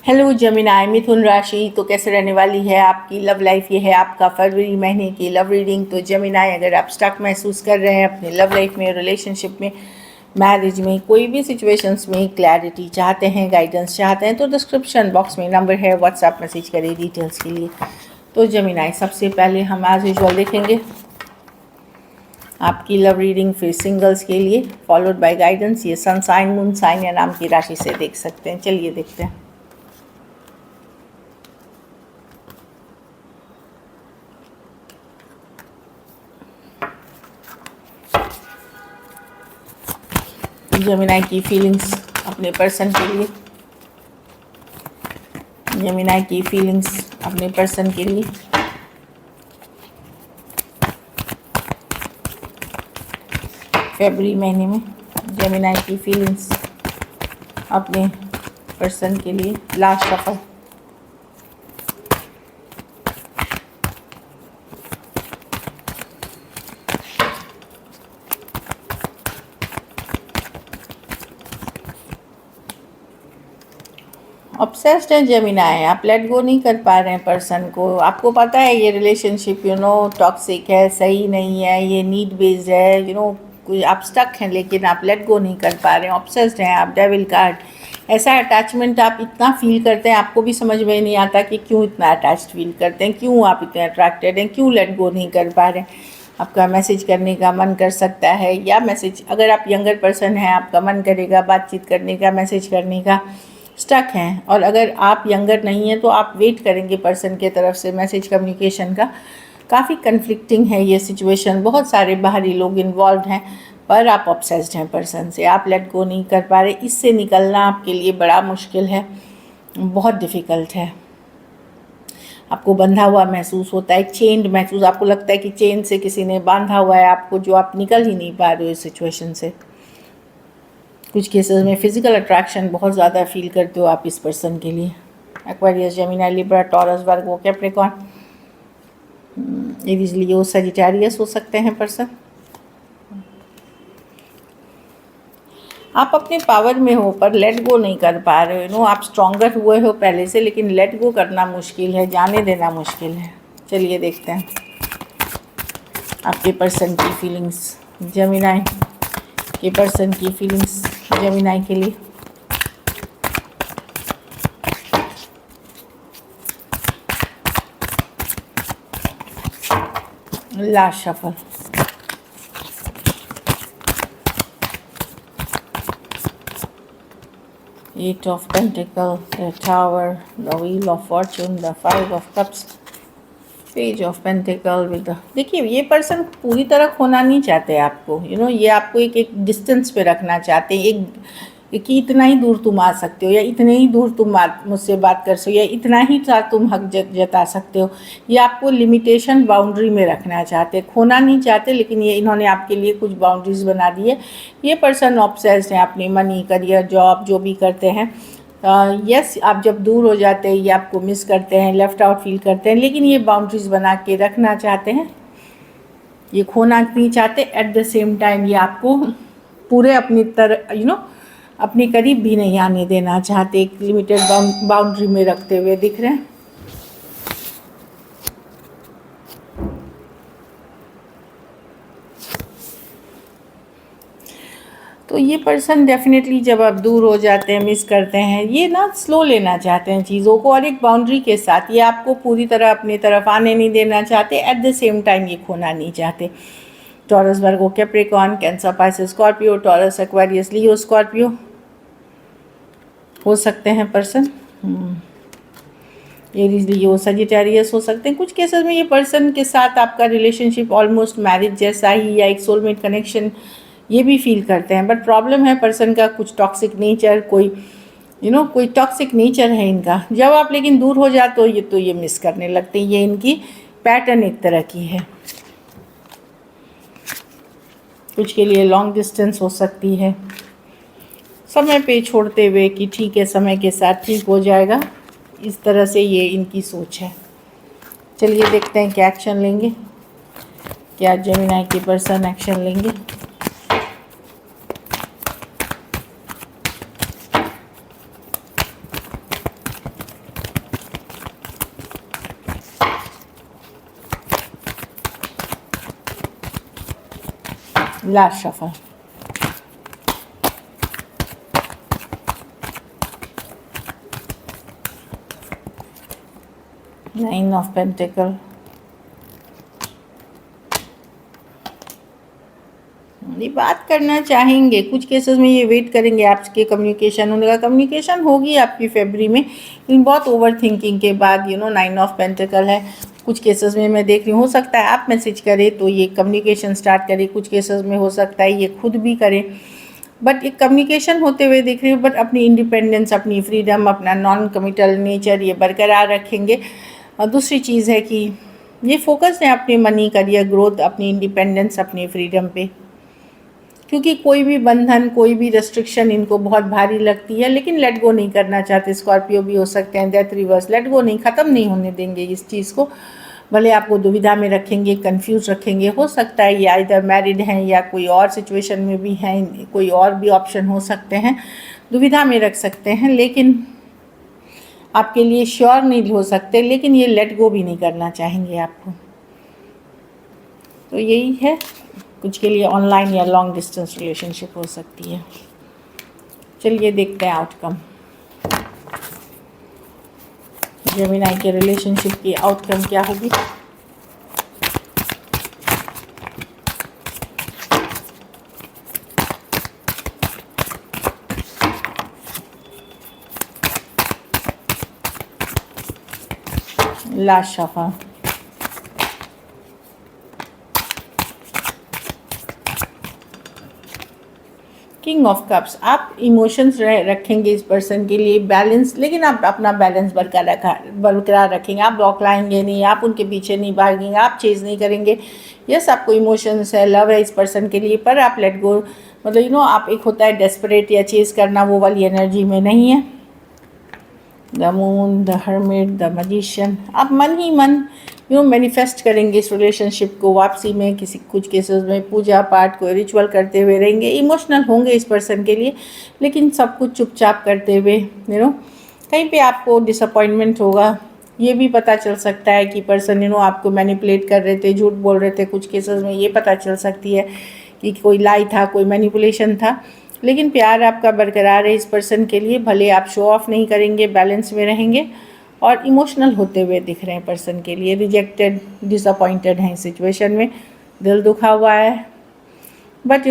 Hello जमिनाई मिथुन राशि, तो कैसे रहने वाली है आपकी लव लाइफ। ये है आपका फरवरी महीने की लव रीडिंग। तो जमिनाई, अगर आप स्टक महसूस कर रहे हैं अपने लव लाइफ में, रिलेशनशिप में, मैरिज में, कोई भी सिचुएशंस में क्लैरिटी चाहते हैं, गाइडेंस चाहते हैं, तो डिस्क्रिप्शन बॉक्स में नंबर है, व्हाट्सएप मैसेज करें डिटेल्स के लिए। तो जमिनाई, सबसे पहले हम आज यूजुअल देखेंगे आपकी लव रीडिंग, फिर सिंगल्स के लिए, फॉलोड बाय गाइडेंस। ये सन साइन, मून साइन या नाम की राशि से देख सकते हैं। चलिए देखते हैं। जमिनाई की फीलिंग्स अपने पर्सन के लिए, जमिनाई की फीलिंग्स अपने पर्सन के लिए। फरवरी महीने में जमिनाई की फीलिंग्स अपने पर्सन के लिए। Last shuffle. ऑब्सेस्ड है जमिनाई, आप लेट गो नहीं कर पा रहे हैं पर्सन को। आपको पता है ये रिलेशनशिप टॉक्सिक है, सही नहीं है, ये नीड बेस्ड है, कोई आप स्टक हैं, लेकिन आप लेट गो नहीं कर पा रहे हैं। ऑब्सेस्ड हैं आप। Devil card. ऐसा अटैचमेंट आप इतना फील करते हैं, आपको भी समझ में नहीं आता कि क्यों इतना अटैच्ड फील करते हैं, क्यों आप इतने अट्रैक्टेड हैं, क्यों लेट गो नहीं कर पा रहे हैं। आपका मैसेज करने का मन कर सकता है, या मैसेज, अगर आप यंगर पर्सन हैं, आपका मन करेगा बातचीत करने का, मैसेज करने का। स्टक हैं, और अगर आप यंगर नहीं हैं तो आप वेट करेंगे पर्सन के तरफ से मैसेज कम्युनिकेशन का। काफ़ी कन्फ्लिक्टिंग है ये सिचुएशन, बहुत सारे बाहरी लोग इन्वॉल्व हैं, पर आप ऑब्सेस्ड हैं पर्सन से, आप लेट गो नहीं कर पा रहे। इससे निकलना आपके लिए बड़ा मुश्किल है, बहुत डिफ़िकल्ट है। आपको बंधा हुआ महसूस होता है, चेन्ड महसूस, आपको लगता है कि चेन से किसी ने बांधा हुआ है आपको, जो आप निकल ही नहीं पा रहे हो इस सिचुएशन से। कुछ केसेस में फिजिकल अट्रैक्शन बहुत ज़्यादा फील करते हो आप इस पर्सन के लिए। Aquarius, Gemini, Libra, taurus, Virgo, Capricorn, Aries, लियो, सजिटेरियस हो सकते हैं पर्सन। आप अपने पावर में हो पर लेट गो नहीं कर पा रहे हो। आप स्ट्रॉन्गर हुए हो पहले से, लेकिन लेट गो करना मुश्किल है, जाने देना मुश्किल है। चलिए देखते हैं आपके पर्सन की फीलिंग्स, जेमिनी के पर्सन की फीलिंग्स जेमिनी के लिए। Last shuffle. Eight of pentacle, the tower, the wheel of fortune, the five of cups, page of pentacle with. देखिए, ये पर्सन पूरी तरह खोना नहीं चाहते आपको। ये आपको एक डिस्टेंस पे रखना चाहते हैं, कि इतना ही दूर तुम आ सकते हो, या इतने ही दूर तुम मुझसे बात कर सकते हो, या इतना ही तुम हक जता सकते हो। ये आपको लिमिटेशन, बाउंड्री में रखना चाहते हैं, खोना नहीं चाहते, लेकिन ये इन्होंने आपके लिए कुछ बाउंड्रीज बना दी है। ये पर्सन ऑब्सेस्ड है अपनी मनी, करियर, जॉब, जो भी करते हैं। यस, आप जब दूर हो जाते हैं, ये आपको मिस करते हैं, लेफ़्ट आउट फील करते हैं, लेकिन ये बाउंड्रीज बना के रखना चाहते हैं, ये खोना नहीं चाहते। एट द सेम टाइम ये आपको पूरे अपनी तरह अपने करीब भी नहीं आने देना चाहते, एक लिमिटेड बाउंड्री में रखते हुए दिख रहे हैं। तो ये पर्सन डेफिनेटली जब आप दूर हो जाते हैं, मिस करते हैं, ये स्लो लेना चाहते हैं चीज़ों को, और एक बाउंड्री के साथ ये आपको पूरी तरह अपनी तरफ आने नहीं देना चाहते। एट द सेम टाइम ये खोना नहीं चाहते। Taurus, Virgo, Capricorn, Cancer, Pisces, Scorpio, Taurus, Aquarius, Leo, Scorpio हो सकते हैं पर्सन। एरीज, लियो, सजिटेरियस हो सकते हैं। कुछ केसेस में ये पर्सन के साथ आपका रिलेशनशिप ऑलमोस्ट मैरिज जैसा ही, या एक सोलमेट कनेक्शन ये भी फील करते हैं। बट प्रॉब्लम है पर्सन का कुछ टॉक्सिक नेचर, कोई टॉक्सिक नेचर है इनका। जब आप लेकिन दूर हो जाते हो तो ये मिस करने लगते हैं। ये इनकी पैटर्न एक तरह की है। कुछ के लिए लॉन्ग डिस्टेंस हो सकती है, समय पे छोड़ते हुए कि ठीक है, समय के साथ ठीक हो जाएगा, इस तरह से ये इनकी सोच है। चलिए देखते हैं क्या एक्शन लेंगे, क्या जेमिनी के पर्सन एक्शन लेंगे। Last shuffle. Nine of pentacle, ये बात करना चाहेंगे, कुछ केसेस में ये वेट करेंगे आपके कम्युनिकेशन होने का। कम्युनिकेशन होगी आपकी फरवरी में, लेकिन बहुत ओवर थिंकिंग के बाद। नाइन ऑफ पेंटिकल है, कुछ केसेस में मैं देख रही हूँ, हो सकता है आप मैसेज करें तो ये कम्युनिकेशन स्टार्ट करें, कुछ केसेस में हो सकता है ये खुद भी करें, बट एक कम्युनिकेशन होते हुए देख रही हूँ। बट अपनी इंडिपेंडेंस, अपनी फ्रीडम, अपना नॉन कमिटल नेचर ये बरकरार रखेंगे। और दूसरी चीज़ है कि ये फोकस है अपने मनी, करियर ग्रोथ, अपनी इंडिपेंडेंस, अपनी फ्रीडम पे, क्योंकि कोई भी बंधन, कोई भी रेस्ट्रिक्शन इनको बहुत भारी लगती है, लेकिन लेट गो नहीं करना चाहते। स्कॉर्पियो भी हो सकते हैं, डेथ रिवर्स, लेट गो नहीं, ख़त्म नहीं होने देंगे इस चीज़ को। भले आपको दुविधा में रखेंगे, कंफ्यूज रखेंगे, हो सकता है या इधर मैरिड हैं या कोई और सिचुएशन में भी हैं, कोई और भी ऑप्शन हो सकते हैं, दुविधा में रख सकते हैं, लेकिन आपके लिए श्योर नहीं हो सकते, लेकिन ये लेट गो भी नहीं करना चाहेंगे आपको। तो यही है, कुछ के लिए ऑनलाइन या लॉन्ग डिस्टेंस रिलेशनशिप हो सकती है। चलिए देखते हैं आउटकम, जेमिनी के रिलेशनशिप की आउटकम क्या होगी। Last shuffle, king of cups. आप इमोशंस रखेंगे इस पर्सन के लिए बैलेंस, लेकिन आप अपना बैलेंस बरकरार रखेंगे। आप ब्लॉक लाएंगे नहीं, आप उनके पीछे नहीं भागेंगे, आप चेज़ नहीं करेंगे। यस, आपको इमोशंस है, लव है इस पर्सन के लिए, पर आप लेट गो, मतलब आप एक होता है डेस्परेट या चेज़ करना, वो वाली एनर्जी में नहीं है। The moon, the hermit, the magician. आप मन ही मन मैनिफेस्ट करेंगे इस रिलेशनशिप को। वापसी में कुछ केसेस में पूजा पाठ, कोई रिचुअल करते हुए रहेंगे। इमोशनल होंगे इस पर्सन के लिए, लेकिन सब कुछ चुपचाप करते हुए। कहीं पे आपको डिसअपॉइंटमेंट होगा, ये भी पता चल सकता है कि पर्सन आपको मैनिपुलेट कर रहे थे, झूठ बोल रहे थे। कुछ केसेस में ये पता चल सकती है कि कोई लाई था, कोई मैनिपुलेशन था, लेकिन प्यार आपका बरकरार है इस पर्सन के लिए। भले आप शो ऑफ नहीं करेंगे, बैलेंस में रहेंगे, और इमोशनल होते हुए दिख रहे हैं पर्सन के लिए। रिजेक्टेड, डिसअपॉइंटेड हैं इस सिचुएशन में, दिल दुखा हुआ है, बट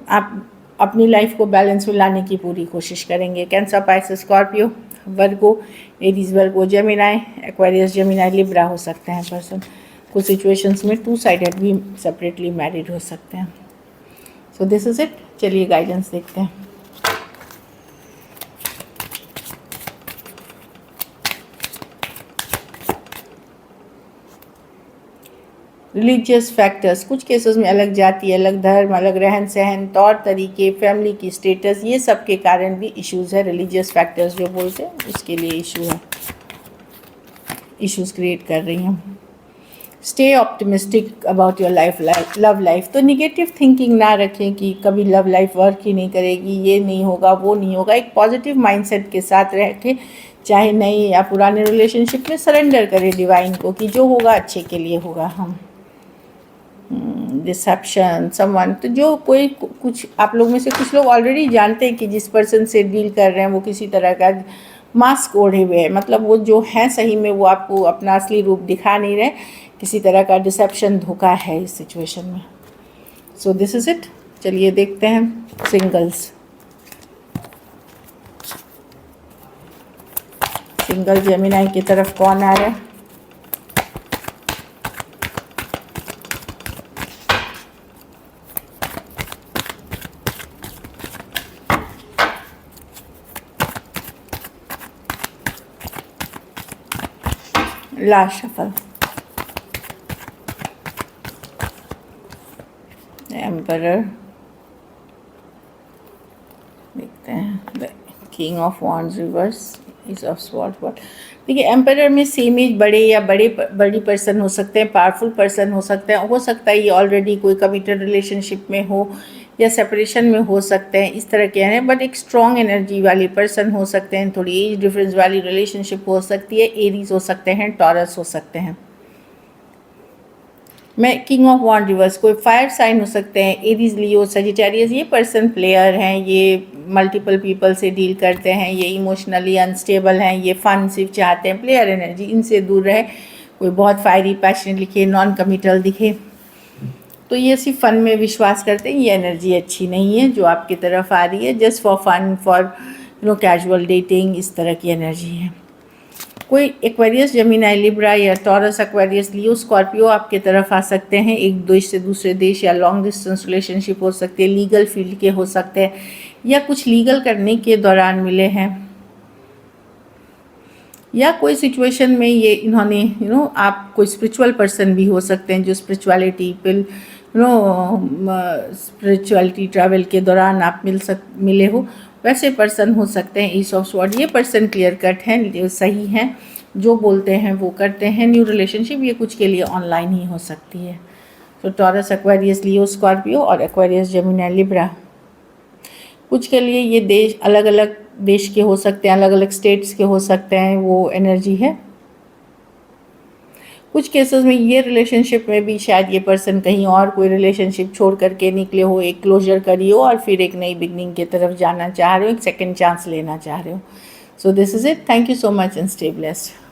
आप अपनी लाइफ को बैलेंस में लाने की पूरी कोशिश करेंगे। कैंसर, पाइसेस, स्कॉर्पियो, वर्गो, एरीज, वर्गो, जेमिनी, एक्वेरियस, जेमिनी, लिब्रा हो सकते हैं पर्सन। कुछ सिचुएशंस में टू साइडेड भी सेपरेटली मैरिड हो सकते हैं। So this is it. चलिए गाइडेंस देखते हैं। रिलीजियस फैक्टर्स, कुछ केसेस में अलग जाति, अलग धर्म, अलग रहन सहन, तौर तरीके, फैमिली की स्टेटस, ये सब के कारण भी इश्यूज़ है। रिलीजियस फैक्टर्स जो बोलते हैं उसके लिए इशू है, इश्यूज़ क्रिएट कर रही हैं। Stay optimistic about your love life. तो निगेटिव थिंकिंग ना रखें कि कभी लव लाइफ वर्क ही नहीं करेगी, ये नहीं होगा, वो नहीं होगा। एक पॉजिटिव माइंडसेट के साथ रह के, चाहे नई या पुराने रिलेशनशिप में सरेंडर करें डिवाइन को कि जो होगा अच्छे के लिए होगा। हम डिसेप्शन, समवन, तो जो कोई कुछ आप लोग में से कुछ लोग ऑलरेडी जानते हैं कि जिस पर्सन से डील कर रहे हैं वो किसी तरह का मास्क ओढ़े हुए है, मतलब वो जो है सही में वो आपको अपना असली रूप दिखा नहीं रहे, किसी तरह का डिसेप्शन, धोखा है इस सिचुएशन में। So this is it. चलिए देखते हैं सिंगल्स। सिंगल जेमिनी की तरफ कौन आ रहा है? लास्ट शफल, एम्परर, देखते हैं king of wands reverse, is of sword. देखिए एम्परर में सेम एज बड़े या बड़ी पर्सन हो सकते हैं, पावरफुल पर्सन हो सकते हैं, हो सकता है ये ऑलरेडी कोई कमिटेड रिलेशनशिप में हो या सेपरेशन में हो सकते हैं, इस तरह के हैं। बट एक स्ट्रॉन्ग एनर्जी वाले पर्सन हो सकते हैं, थोड़ी एज डिफरेंस वाली रिलेशनशिप हो सकती है। एरीज हो सकते हैं, टॉरस हो सकते हैं। मैं किंग ऑफ वॉन्ड रिवर्स, कोई फायर साइन हो सकते हैं, एरीज, लियो, सजिटेरियस। ये पर्सन प्लेयर हैं, ये मल्टीपल पीपल से डील करते हैं, ये इमोशनली अनस्टेबल हैं, ये फन सिर्फ चाहते हैं, प्लेयर एनर्जी, इनसे दूर रहे। कोई बहुत फायरी पैशनेट लिखे, नॉन कमिटल दिखे तो ये सिर्फ फन में विश्वास करते हैं, ये एनर्जी अच्छी नहीं है जो आपकी तरफ आ रही है। Just for fun, for casual dating, इस तरह की एनर्जी है। कोई एक्वेरियस, जेमिनी, लिब्रा या टॉरस, एक्वेरियस, लियो, स्कॉर्पियो आपके तरफ आ सकते हैं। एक देश से दूसरे देश या लॉन्ग डिस्टेंस रिलेशनशिप हो सकते हैं, लीगल फील्ड के हो सकते हैं, या कुछ लीगल करने के दौरान मिले हैं, या कोई सिचुएशन में ये इन्होंने आप कोई स्पिरिचुअल पर्सन भी हो सकते हैं जो स्पिरिचुअलिटी स्पिरिचुअलिटी ट्रैवल के दौरान आप मिले हो, वैसे पर्सन हो सकते हैं। ईस ऑफ स्वॉर्ड, ये पर्सन क्लियर कट हैं, सही हैं, जो बोलते हैं वो करते हैं। न्यू रिलेशनशिप ये कुछ के लिए ऑनलाइन ही हो सकती है। तो टॉरस, एक्वेरियस, लियो, स्कॉर्पियो और एक्वेरियस, जेमिनी, लिब्रा। कुछ के लिए ये देश अलग अलग देश के हो सकते हैं, अलग अलग स्टेट्स के हो सकते हैं, वो एनर्जी है। कुछ केसेस में ये रिलेशनशिप में भी शायद ये पर्सन कहीं और कोई रिलेशनशिप छोड़ करके निकले हो, एक क्लोजर करी हो और फिर एक नई बिगनिंग की तरफ जाना चाह रहे हो, एक सेकंड चांस लेना चाह रहे हो। So this is it. Thank you so much and stay blessed.